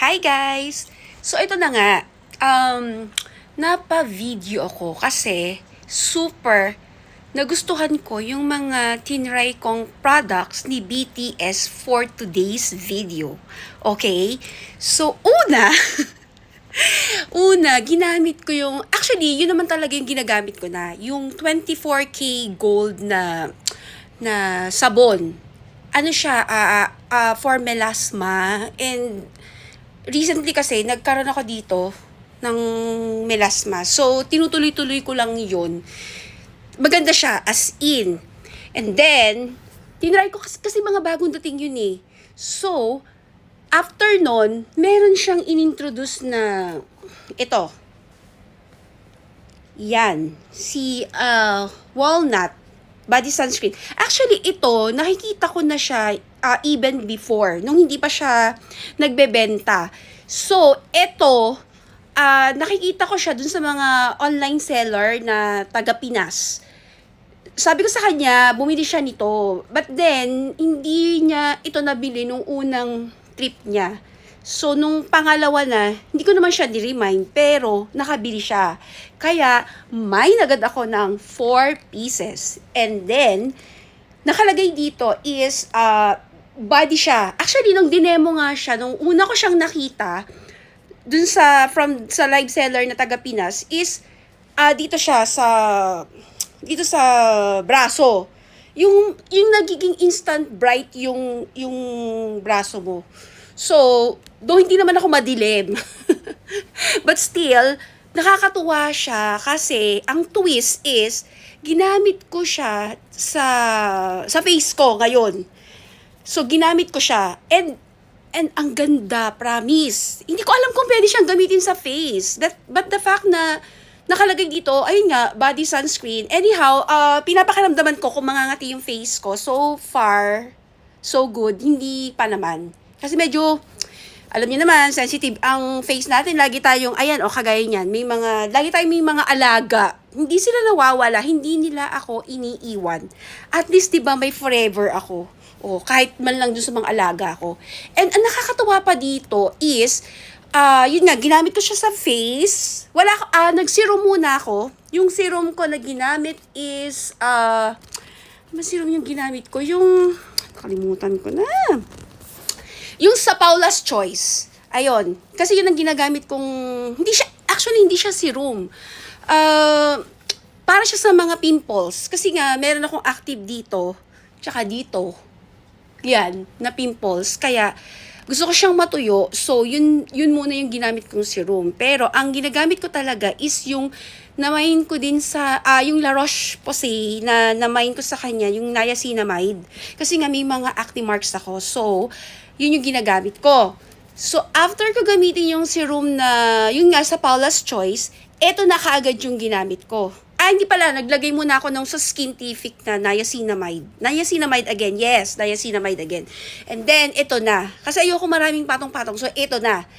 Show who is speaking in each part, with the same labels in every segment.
Speaker 1: Hi guys! So ito na nga, napa-video ako kasi super nagustuhan ko yung mga tinry kong products ni BTS for today's video. Okay? So ginamit ko actually, yun naman talaga yung ginagamit ko na, yung 24K gold na sabon. Ano siya, for melasma, and recently kasi nagkaroon ako dito ng melasma. So, tinutuloy-tuloy ko lang yun. Maganda siya, as in. And then, tinry ko kasi mga bagong dating yun eh. So, after nun, meron siyang inintroduce na ito. Yan. Si Walnut body sunscreen. Actually, ito, nakikita ko na siya even before, nung hindi pa siya nagbebenta. So, ito, nakikita ko siya dun sa mga online seller na taga Pinas. Sabi ko sa kanya, bumili siya nito. But then, hindi niya ito nabili nung unang trip niya. So, nung pangalawa na, hindi ko naman siya ni-remind, pero nakabili siya. Kaya, may nagad ako ng 4 pieces. And then, nakalagay dito is, body siya. Actually, nung dinemo nga siya, nung una ko siyang nakita, dun sa live seller na taga Pinas, is, dito siya dito sa braso. Yung nagiging instant bright yung braso mo. So, though hindi naman ako madilim, but still, nakakatuwa siya kasi ang twist is, ginamit ko siya sa face ko ngayon. So, ginamit ko siya. And ang ganda, promise. Hindi ko alam kung pwede siyang gamitin sa face. But the fact na nakalagay dito, ayun nga, body sunscreen. Anyhow, pinapakiramdaman ko kung mangangati yung face ko. So far, so good. Hindi pa naman. Kasi medyo, alam niyo naman, sensitive ang face natin. Lagi tayong, ayan, kagaya niyan. Lagi tayong may mga alaga. Hindi sila nawawala. Hindi nila ako iniiwan. At least, diba, may forever ako. Kahit man lang dun sa mga alaga ko. And ang nakakatuwa pa dito is, yun nga, ginamit ko siya sa face. Nag-serum muna ako. Yung serum ko na ginamit is, ano serum yung ginamit ko? Nakalimutan ko na. Yung sa Paula's Choice. Ayun. Kasi yun ang ginagamit kong, hindi siya serum. Para siya sa mga pimples. Kasi nga, meron akong active dito. Tsaka dito. Yan, na pimples. Kaya, gusto ko siyang matuyo. So, yun muna yung ginamit kong serum. Pero, ang ginagamit ko talaga is yung namain ko din sa, yung La Roche-Posay na namain ko sa kanya, yung niacinamide. Kasi nga, may mga acne marks ako. So, yun yung ginagamit ko. So, after ko gamitin yung serum na, yun nga sa Paula's Choice, eto na kaagad yung ginamit ko. Hindi pala, naglagay muna ako sa Skintific na niacinamide. Niacinamide again, yes, niacinamide again. And then, ito na. Kasi ayoko maraming patong-patong, so ito na.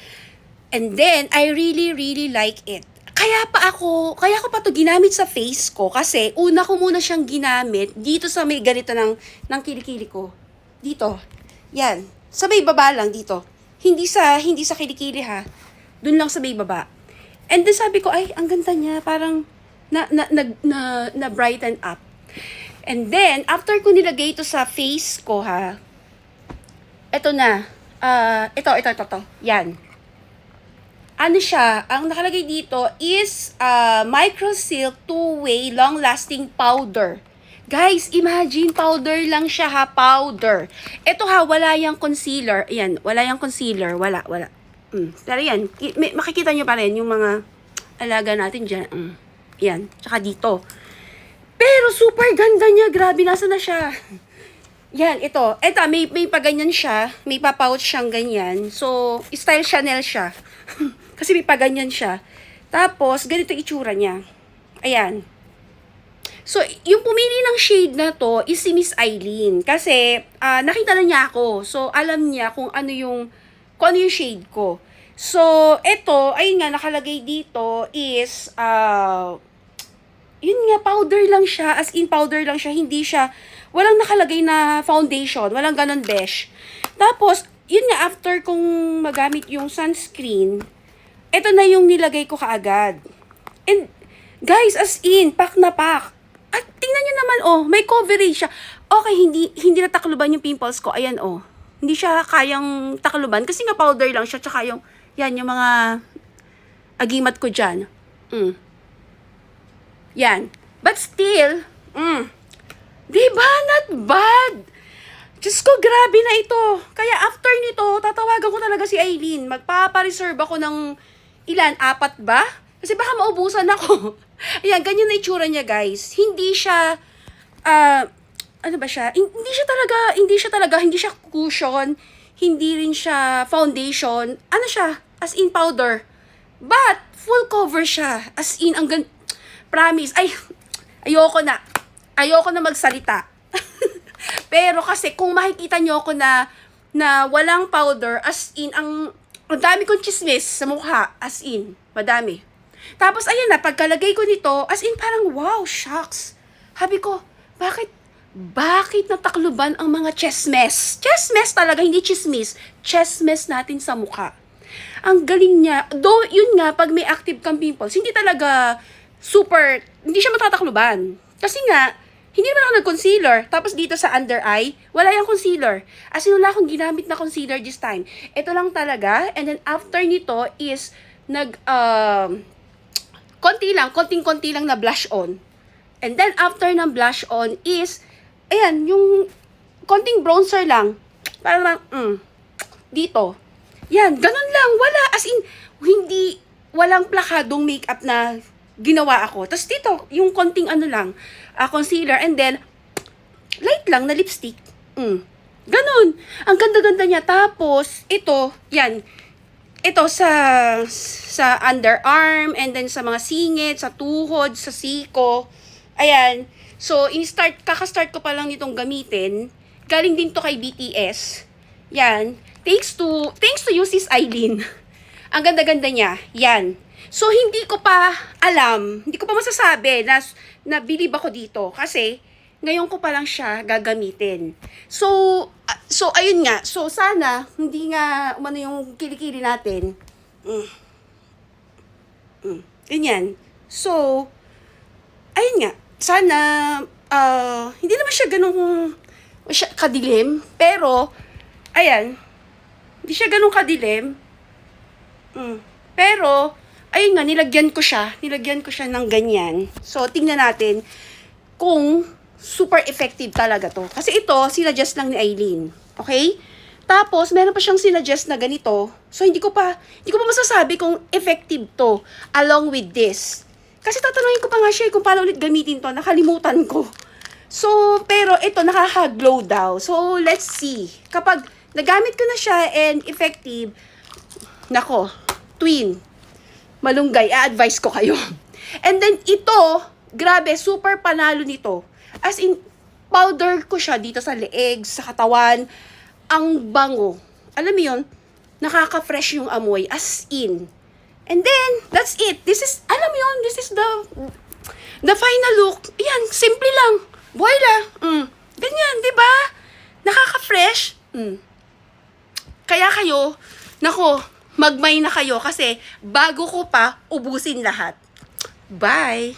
Speaker 1: And then, I really, really like it. Kaya ko pa to ginamit sa face ko kasi una ko muna siyang ginamit dito sa may ganito ng kilikili ko. Dito. Yan. Sa may baba lang dito. Hindi sa kilikili ha. Doon lang sa may baba. And then sabi ko, ay, ang ganda niya. Parang na brighten up. And then, after ko nilagay ito sa face ko ha, ito na. Ito. Yan. Ano siya? Ang nakalagay dito is Micro Silk 2-way long-lasting powder. Guys, imagine, powder lang siya ha, powder. Ito ha, wala yung concealer. Ayan, wala yung concealer. Wala. Pero yan, makikita nyo pa rin yung mga alaga natin dyan. Yan, tsaka dito. Pero super ganda niya, grabe, nasa na siya. Yan, ito, may paganyan siya, may pa-pouch siyang ganyan. So, style Chanel siya. Kasi may paganyan siya. Tapos, ganito itsura niya. Ayan. So, yung pumili ng shade na to is si Miss Eileen. Kasi, nakita na niya ako. So, alam niya kung ano yung shade ko. So, ito, ayun nga, nakalagay dito is, yun nga, powder lang siya. As in, powder lang siya. Hindi siya, walang nakalagay na foundation. Walang ganon besh. Tapos, yun nga, after kong magamit yung sunscreen, ito na yung nilagay ko kaagad. And, guys, as in, pack na pack. At tingnan nyo naman, oh, may coverage siya. Okay, hindi natakluban yung pimples ko. Ayan, oh. Hindi siya kayang takluban. Kasi nga powder lang siya. Tsaka yung, yan, yung mga agimat ko dyan. Yan. But still, diba, not bad. Diyos ko, grabe na ito. Kaya after nito, tatawagan ko talaga si Aileen. Magpapareserve ako ng ilan? 4 ba? Kasi baka maubusan ako. Ayan, ganyan na itsura niya, guys. Hindi siya, ano ba siya? Hindi siya cushion. Hindi rin siya foundation. Ano siya? As in powder. But, full cover siya. As in, promise. Ay, ayoko na magsalita. Pero kasi kung makikita nyo ako na walang powder, as in, ang dami kong chismis sa mukha, as in, madami. Tapos, ayan na, pagkalagay ko nito, as in, parang, wow, shucks. Habi ko, bakit natakluban ang mga chesmes? Chesmes talaga, hindi chismis. Chesmes natin sa mukha. Ang galing niya. Though, yun nga, pag may active kang pimples, hindi talaga hindi siya matatakluban. Kasi nga, hindi naman ako nag-concealer. Tapos dito sa under eye, wala yung concealer. As in, wala akong ginamit na concealer this time. Ito lang talaga. And then after nito is, konting-konti lang na blush on. And then after ng blush on is, ayan, yung konting bronzer lang. Parang, dito. Yan, ganun lang. Wala, as in, walang plakadong makeup na ginawa ako. Tapos dito, yung konting concealer, and then, light lang na lipstick. Ganun. Ang ganda-ganda niya. Tapos, ito, yan. Ito sa underarm, and then sa mga singit, sa tuhod, sa siko. Ayan. So, kaka-start ko pa lang nitong gamitin. Galing din to kay BTS. Yan. Thanks to you, Sis Aileen. Ang ganda-ganda niya. Yan. So, hindi ko pa masasabi na bilib ako dito. Kasi, ngayon ko pa lang siya gagamitin. So, ayun nga. So, sana, hindi nga umano yung kilikili natin. Ganyan. So, ayun nga. Sana, hindi naman siya ganun kadilim. Pero, ayan. Hindi siya ganun kadilim. Pero, ayun nga, nilagyan ko siya ng ganyan. So, tingnan natin kung super effective talaga to. Kasi ito, sinadjust lang ni Aileen. Okay? Tapos, meron pa siyang sinadjust na ganito. So, hindi ko pa masasabi kung effective to along with this. Kasi tatanungin ko pa nga siya kung paano ulit gamitin to. Nakalimutan ko. So, pero ito, nakaka-glow daw. So, let's see. Kapag nagamit ko na siya and effective, nako, twin, malunggay, a-advise ko kayo. And then ito, grabe, super panalo nito. As in, powder ko siya dito sa leeg, sa katawan, ang bango. Alam mo yun, nakaka-fresh yung amoy, as in. And then, that's it. This is the final look. Yan, simple lang. Voila. Ganyan, di ba? Nakaka-fresh. Kaya kayo, nako, magmay na kayo kasi bago ko pa ubusin lahat. Bye!